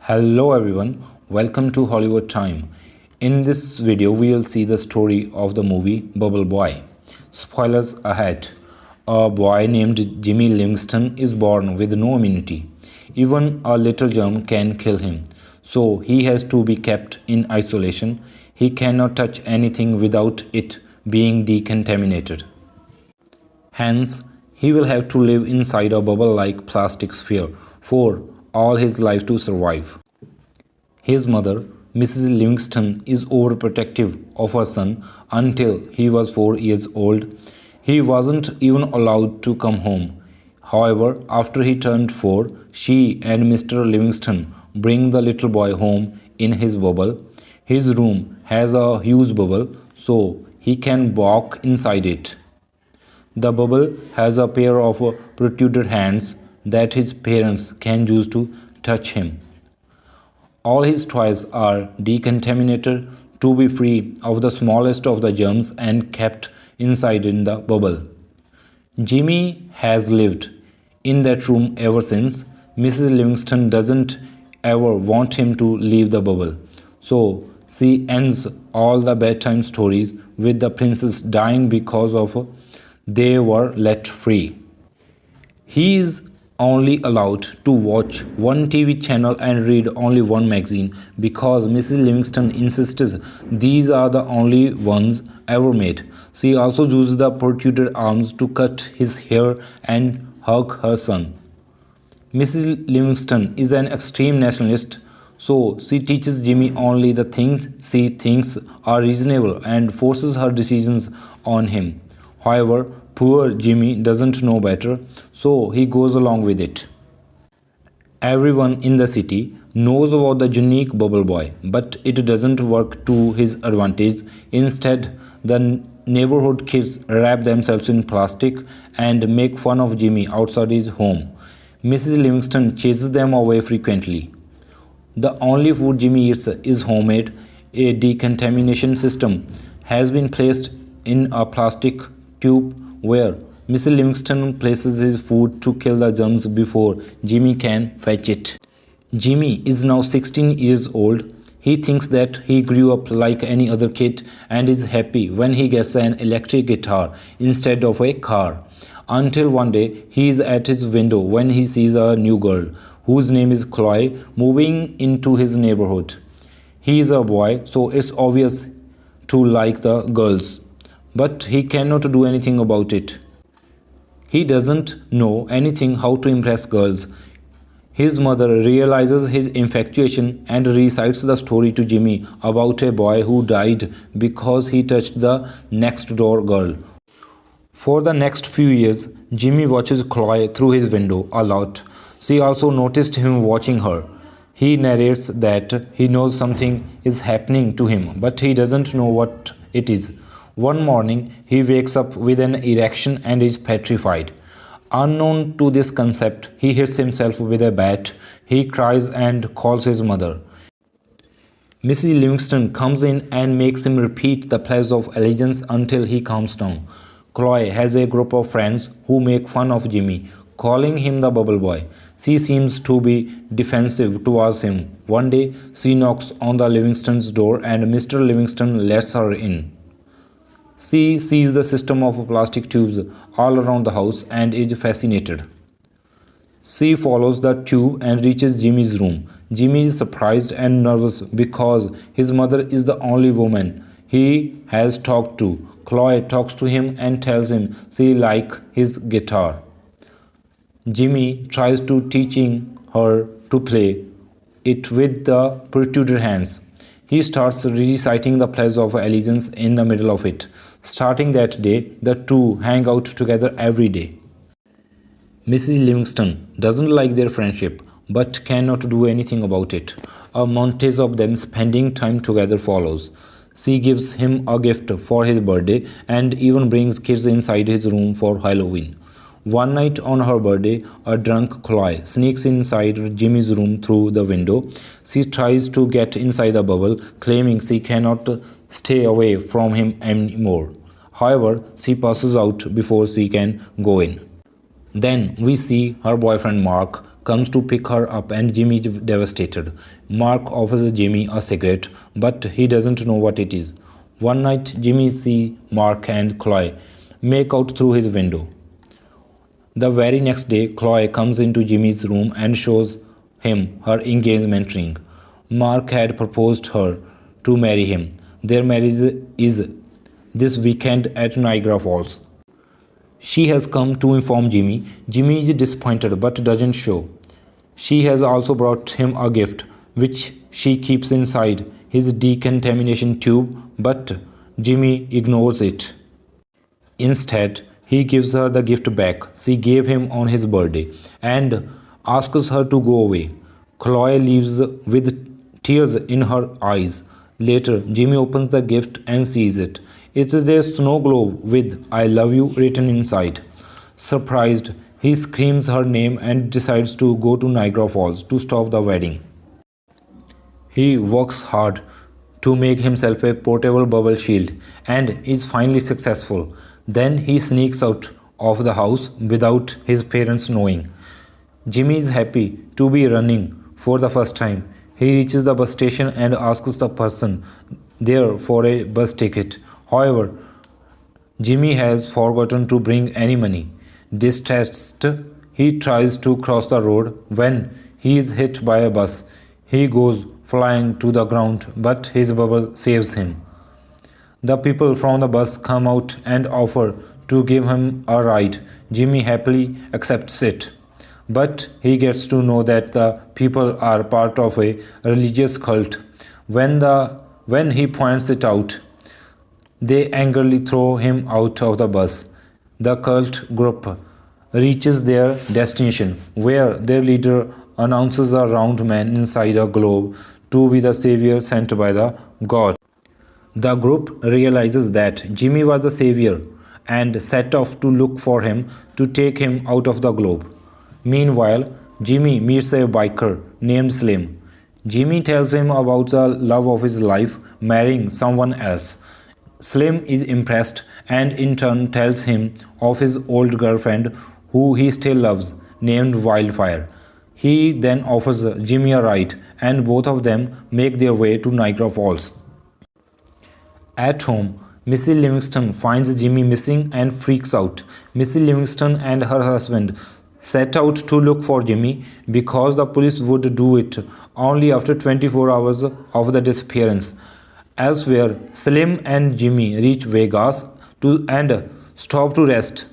Hello everyone, welcome to Hollywood Time. In this video, we will see the story of the movie Bubble Boy. Spoilers ahead. A boy named Jimmy Livingston is born with no immunity. Even a little germ can kill him. So he has to be kept in isolation. He cannot touch anything without it being decontaminated. Hence, he will have to live inside a bubble-like plastic sphere for all his life to survive. His mother, Mrs. Livingston, is overprotective of her son until he was 4 years old. He wasn't even allowed to come home. However, after he turned 4, she and Mr. Livingston bring the little boy home in his bubble. His room has a huge bubble, so he can walk inside it. The bubble has a pair of protruded hands that his parents can use to touch him. All his toys are decontaminated to be free of the smallest of the germs and kept inside in the bubble. Jimmy has lived in that room ever since. Mrs. Livingston doesn't ever want him to leave the bubble. So she ends all the bedtime stories with the princess dying because of they were let free. He is only allowed to watch one TV channel and read only one magazine because Mrs. Livingston insists these are the only ones ever made. She also uses the protruded arms to cut his hair and hug her son. Mrs. Livingston is an extreme nationalist, so she teaches Jimmy only the things she thinks are reasonable and forces her decisions on him. However, poor Jimmy doesn't know better, so he goes along with it. Everyone in the city knows about the unique Bubble Boy, but it doesn't work to his advantage. Instead, the neighborhood kids wrap themselves in plastic and make fun of Jimmy outside his home. Mrs. Livingston chases them away frequently. The only food Jimmy eats is homemade. A decontamination system has been placed in a plastic tube where Mr. Livingston places his food to kill the germs before Jimmy can fetch it. Jimmy is now 16 years old. He thinks that he grew up like any other kid and is happy when he gets an electric guitar instead of a car. Until one day he is at his window when he sees a new girl, whose name is Chloe, moving into his neighborhood. He is a boy, so it's obvious to like the girls, but he cannot do anything about it. He doesn't know anything how to impress girls. His mother realizes his infatuation and recites the story to Jimmy about a boy who died because he touched the next door girl. For the next few years, Jimmy watches Chloe through his window a lot. She also noticed him watching her. He narrates that he knows something is happening to him, but he doesn't know what it is. One morning, he wakes up with an erection and is petrified. Unknown to this concept, he hits himself with a bat. He cries and calls his mother. Mrs. Livingston comes in and makes him repeat the Pledge of Allegiance until he calms down. Chloe has a group of friends who make fun of Jimmy, calling him the Bubble Boy. She seems to be defensive towards him. One day, she knocks on the Livingston's door and Mr. Livingston lets her in. She sees the system of plastic tubes all around the house and is fascinated. She follows the tube and reaches Jimmy's room. Jimmy is surprised and nervous because his mother is the only woman he has talked to. Chloe talks to him and tells him she likes his guitar. Jimmy tries to teaching her to play it with the protruded hands. He starts reciting the Pledge of Allegiance in the middle of it. Starting that day, the two hang out together every day. Mrs. Livingston doesn't like their friendship, but cannot do anything about it. A montage of them spending time together follows. She gives him a gift for his birthday and even brings kids inside his room for Halloween. One night on her birthday, a drunk Chloe sneaks inside Jimmy's room through the window. She tries to get inside the bubble, claiming she cannot stay away from him anymore. However, she passes out before she can go in. Then we see her boyfriend Mark comes to pick her up and Jimmy is devastated. Mark offers Jimmy a cigarette, but he doesn't know what it is. One night, Jimmy sees Mark and Chloe make out through his window. The very next day, Chloe comes into Jimmy's room and shows him her engagement ring. Mark had proposed her to marry him. Their marriage is this weekend at Niagara Falls. She has come to inform Jimmy. Jimmy is disappointed but doesn't show. She has also brought him a gift, which she keeps inside his decontamination tube, but Jimmy ignores it. Instead, he gives her the gift back she gave him on his birthday and asks her to go away. Chloe leaves with tears in her eyes. Later, Jimmy opens the gift and sees it. It is a snow globe with I love you written inside. Surprised, he screams her name and decides to go to Niagara Falls to stop the wedding. He works hard to make himself a portable bubble shield and is finally successful. Then he sneaks out of the house without his parents knowing. Jimmy is happy to be running for the first time. He reaches the bus station and asks the person there for a bus ticket. However, Jimmy has forgotten to bring any money. Distressed, he tries to cross the road when he is hit by a bus. He goes flying to the ground, but his bubble saves him. The people from the bus come out and offer to give him a ride. Jimmy happily accepts it. But he gets to know that the people are part of a religious cult. When he points it out, they angrily throw him out of the bus. The cult group reaches their destination, where their leader announces a round man inside a globe to be the savior sent by the god. The group realizes that Jimmy was the savior and set off to look for him to take him out of the globe. Meanwhile, Jimmy meets a biker named Slim. Jimmy tells him about the love of his life marrying someone else. Slim is impressed and in turn tells him of his old girlfriend who he still loves, named Wildfire. He then offers Jimmy a ride and both of them make their way to Niagara Falls. At home, Missy Livingston finds Jimmy missing and freaks out. Missy Livingston and her husband set out to look for Jimmy because the police would do it only after 24 hours of the disappearance. Elsewhere, Slim and Jimmy reach Vegas and stop to rest.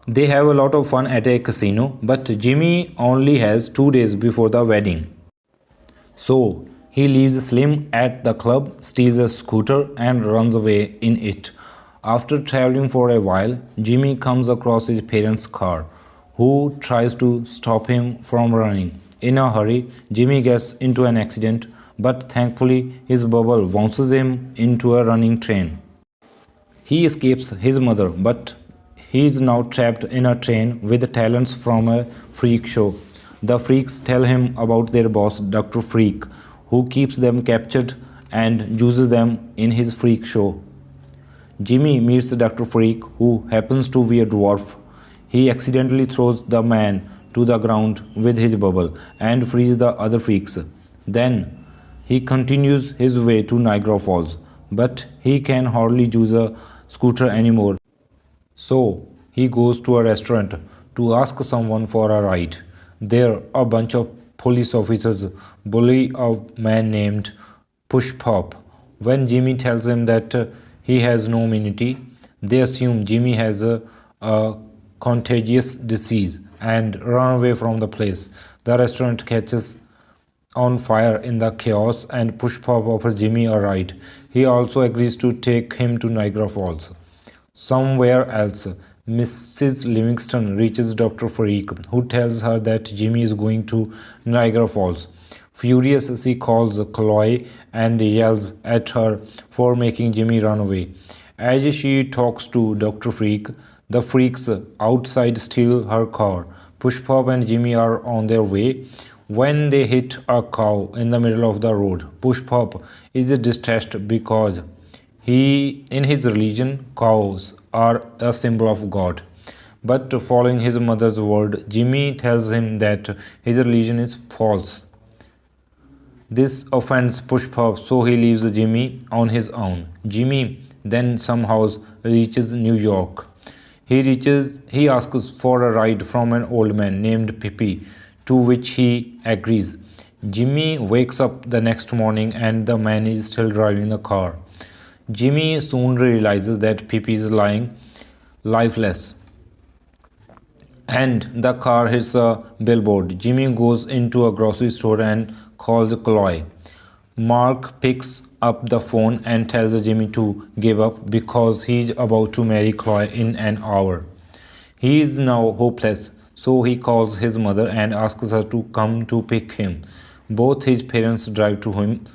They have a lot of fun at a casino, but Jimmy only has 2 days before the wedding. So, he leaves Slim at the club, steals a scooter, and runs away in it. After traveling for a while, Jimmy comes across his parents' car, who tries to stop him from running. In a hurry, Jimmy gets into an accident, but thankfully his bubble bounces him into a running train. He escapes his mother, but he is now trapped in a train with talents from a freak show. The freaks tell him about their boss, Dr. Freak, who keeps them captured and uses them in his freak show. Jimmy meets Dr. Freak, who happens to be a dwarf. He accidentally throws the man to the ground with his bubble and frees the other freaks. Then he continues his way to Niagara Falls, but he can hardly use a scooter anymore. So he goes to a restaurant to ask someone for a ride. There, a bunch of police officers bully a man named Push Pop. When Jimmy tells him that he has no immunity, they assume Jimmy has a contagious disease and run away from the place. The restaurant catches on fire in the chaos and Push Pop offers Jimmy a ride. He also agrees to take him to Niagara Falls. Somewhere else, Mrs. Livingston reaches Dr. Freak, who tells her that Jimmy is going to Niagara Falls. Furious, she calls Chloe and yells at her for making Jimmy run away. As she talks to Dr. Freak, the freaks outside steal her car. Push Pop and Jimmy are on their way when they hit a cow in the middle of the road. Push Pop is distressed because in his religion, cows are a symbol of God. But following his mother's word, Jimmy tells him that his religion is false. This offends Pushpa, so he leaves Jimmy on his own. Jimmy then somehow reaches New York. He asks for a ride from an old man named Pippi, to which he agrees. Jimmy wakes up the next morning and the man is still driving the car. Jimmy soon realizes that Pippi is lying lifeless and the car hits a billboard. Jimmy goes into a grocery store and calls Chloe. Mark picks up the phone and tells Jimmy to give up because he's about to marry Chloe in an hour. He is now hopeless, so he calls his mother and asks her to come to pick him. Both his parents drive to him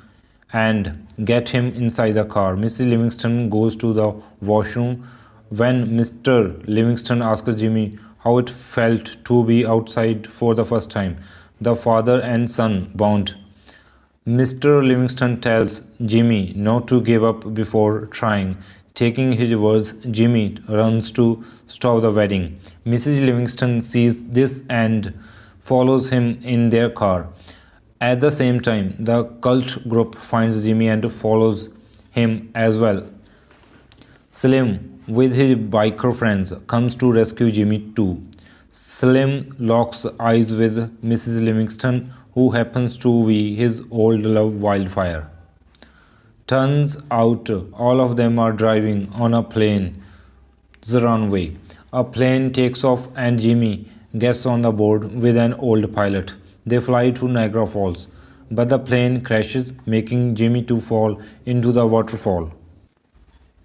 and get him inside the car. Mrs. Livingston goes to the washroom. When Mr. Livingston asks Jimmy how it felt to be outside for the first time, the father and son bond. Mr. Livingston tells Jimmy not to give up before trying. Taking his words, Jimmy runs to stop the wedding. Mrs. Livingston sees this and follows him in their car. At the same time, the cult group finds Jimmy and follows him as well. Slim, with his biker friends, comes to rescue Jimmy too. Slim locks eyes with Mrs. Livingston, who happens to be his old love Wildfire. Turns out all of them are driving on a plane's runway. A plane takes off and Jimmy gets on the board with an old pilot. They fly to Niagara Falls, but the plane crashes, making Jimmy to fall into the waterfall.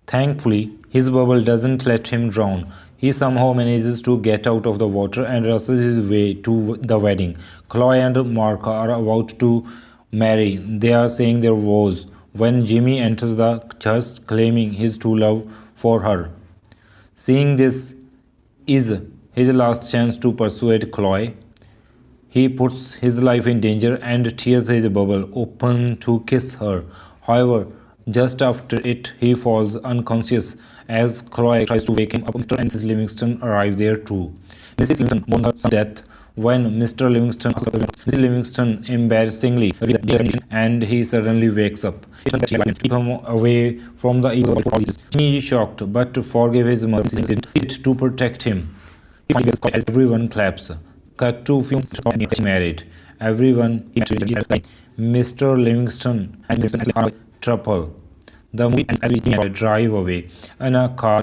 Thankfully, his bubble doesn't let him drown. He somehow manages to get out of the water and rushes his way to the wedding. Chloe and Mark are about to marry. They are saying their vows when Jimmy enters the church claiming his true love for her. Seeing this is his last chance to persuade Chloe. He puts his life in danger and tears his bubble open to kiss her. However, just after it, he falls unconscious as Chloe tries to wake him up. Mr. and Mrs. Livingston arrive there too. Mrs. Livingston mourns her son's death when Mr. Livingston asks her. Mrs. Livingston embarrassingly reveals and he suddenly wakes up. He tells that she keep him away from the evil for all this. He is shocked but forgive his mother to protect him. He finally gets caught as everyone claps. Cut to few months and he married. Everyone he met Mr. Livingston and Mrs. are trouble. The movie ends as we drive away in a car.